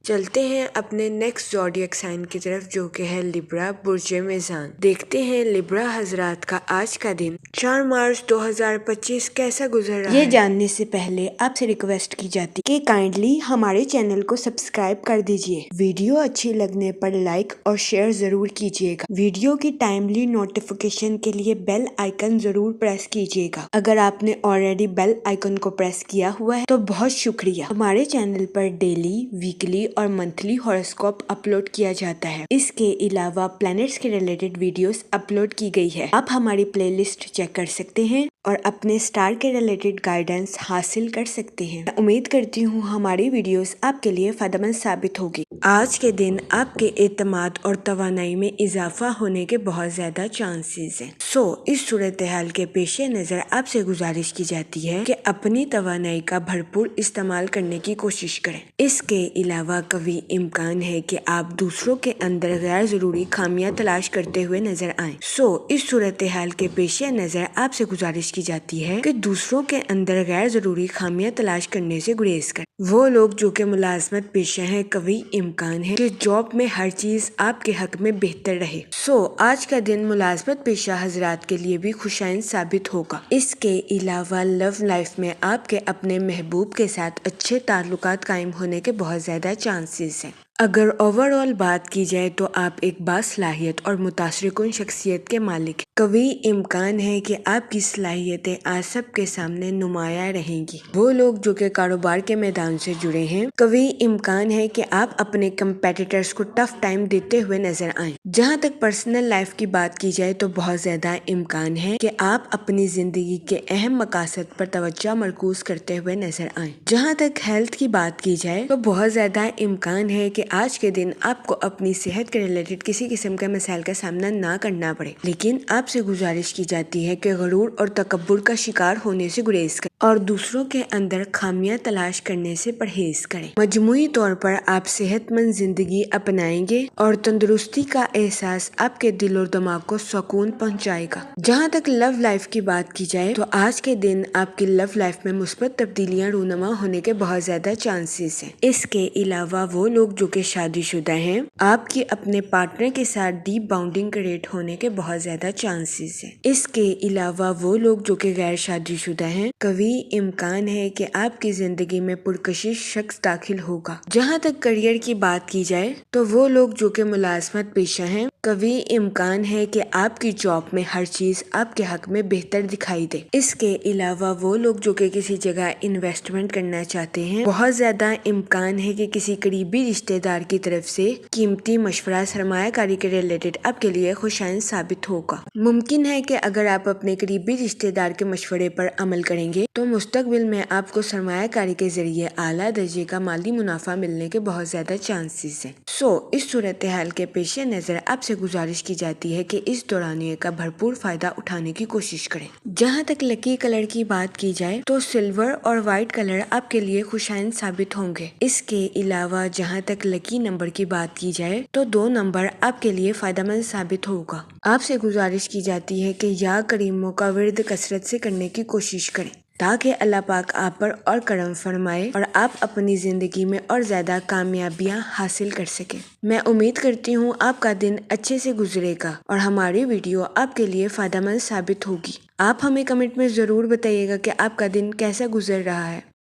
चलते हैं अपने नेक्स्ट ज़ोडिएक साइन की तरफ, जो कि है लिब्रा बुर्ज मेज़ान। देखते हैं लिब्रा हजरात का आज का दिन 4 मार्च 2025 कैसा गुजर रहा है। ये जानने से पहले आपसे रिक्वेस्ट की जाती है कि काइंडली हमारे चैनल को सब्सक्राइब कर दीजिए। वीडियो अच्छी लगने पर लाइक और शेयर जरूर कीजिएगा। वीडियो की टाइमली नोटिफिकेशन के लिए बेल आइकन जरूर प्रेस कीजिएगा। अगर आपने ऑलरेडी बेल आइकन को प्रेस किया हुआ है तो बहुत शुक्रिया। हमारे चैनल पर डेली, वीकली और मंथली हॉरोस्कोप अपलोड किया जाता है। इसके अलावा प्लैनेट्स के रिलेटेड वीडियोस अपलोड की गई है। आप हमारी प्लेलिस्ट चेक कर सकते हैं और अपने स्टार के रिलेटेड गाइडेंस हासिल कर सकते हैं। मैं उम्मीद करती हूँ हमारी वीडियोस आपके लिए फायदेमंद साबित होगी। आज के दिन आपके एतमाद और तवानाई में इजाफा होने के बहुत ज्यादा चांसेस हैं। इस सूरत हाल के पेश नजर आपसे गुजारिश की जाती है कि अपनी तवानाई का भरपूर इस्तेमाल करने की कोशिश करें। इसके अलावा कभी इम्कान है कि आप दूसरों के अंदर गैर जरूरी खामियां तलाश करते हुए नजर आएं। इस सूरत हाल के पेश नजर आपसे गुजारिश की जाती है कि दूसरों के अंदर गैर जरूरी खामियां तलाश करने से गुरेज करें। वो लोग जो कि मुलाजमत पेशा हैं, कभी इम्कान है कि जॉब में हर चीज आपके हक में बेहतर रहे। आज का दिन मुलाजमत पेशा हजरात के लिए भी खुशाइन साबित होगा। इसके अलावा लव लाइफ में आपके अपने महबूब के साथ अच्छे ताल्लुकात कायम होने के बहुत ज्यादा चांसेस हैं। अगर ओवरऑल बात की जाए तो आप एक बासलाहियत और मुतासरिकुन शख्सियत के मालिक। कभी इम्कान है कि आपकी सलाहियतें आज सबके सामने नुमाया रहेंगी। वो लोग जो कि कारोबार के मैदान से जुड़े हैं, कभी इम्कान है कि आप अपने कंपेटिटर्स को टफ टाइम देते हुए नजर आएं। जहां तक पर्सनल लाइफ की बात की जाए तो बहुत ज्यादा इम्कान है कि आप अपनी जिंदगी के अहम मकासद पर तवज्जो मरकूज करते हुए नजर आएं। जहां तक हेल्थ की बात की जाए तो बहुत ज्यादा इम्कान है कि आज के दिन आपको अपनी सेहत के रिलेटेड किसी किस्म के मसाइल का सामना ना करना पड़े, लेकिन आपसे गुजारिश की जाती है कि गरूर और तकब्बुर का शिकार होने से गुरेज करें और दूसरों के अंदर खामियां तलाश करने से परहेज करें। मजमूई तौर पर आप सेहतमंद जिंदगी अपनाएंगे और तंदुरुस्ती का एहसास आपके दिल और दिमाग को सुकून पहुंचाएगा। जहां तक लव लाइफ की बात की जाए तो आज के दिन आपकी लव लाइफ में मुस्बत तब्दीलियां रूनुमा होने के बहुत ज्यादा चांसेस हैं। इसके अलावा वो लोग जो कि शादीशुदा हैं, आपकी अपने पार्टनर के साथ डीप बाउंडिंग क्रिएट होने के बहुत ज्यादा चांसेस हैं। इसके अलावा वो लोग जो कि गैर शादीशुदा हैं, कभी इम्कान है कि आपकी जिंदगी में पुरकशिश शख्स दाखिल होगा। जहां तक करियर की बात की जाए तो वो लोग जो कि मुलाजमत पेशा हैं, कभी इम्कान है कि आपकी जॉब में हर चीज आपके हक में बेहतर दिखाई दे। इसके अलावा वो लोग जो कि किसी जगह इन्वेस्टमेंट करना चाहते हैं, बहुत ज्यादा इम्कान है कि किसी करीबी रिश्तेदार की तरफ से कीमती मशवरा सरमायाकारी के रिलेटेड आपके लिए खुशाइन साबित होगा। मुमकिन है कि अगर आप अपने करीबी रिश्तेदार के मशवरे पर अमल करेंगे तो मुस्तकबिल में आपको सरमायाकारी के जरिए आला दर्जे का माली मुनाफा मिलने के बहुत ज्यादा चांसेस हैं। इस सूरत हाल के पेश नजर आपसे गुजारिश की जाती है कि इस दौरानिए का भरपूर फायदा उठाने की कोशिश करें। जहाँ तक लकी कलर की बात की जाए तो सिल्वर और व्हाइट कलर आपके लिए खुशाइन साबित होंगे। इसके अलावा जहाँ तक लकी नंबर की बात की जाए तो 2 नंबर आपके लिए फायदेमंद साबित होगा। आपसे गुजारिश की जाती है कि या करीमों का विर्द कसरत से करने की कोशिश करें ताकि अल्लाह पाक आप पर और करम फरमाए और आप अपनी जिंदगी में और ज्यादा कामयाबियां हासिल कर सकें। मैं उम्मीद करती हूँ आपका दिन अच्छे से गुजरेगा और हमारी वीडियो आपके लिए फायदेमंद साबित होगी। आप हमें कमेंट में जरूर बताइएगा कि आपका दिन कैसा गुजर रहा है।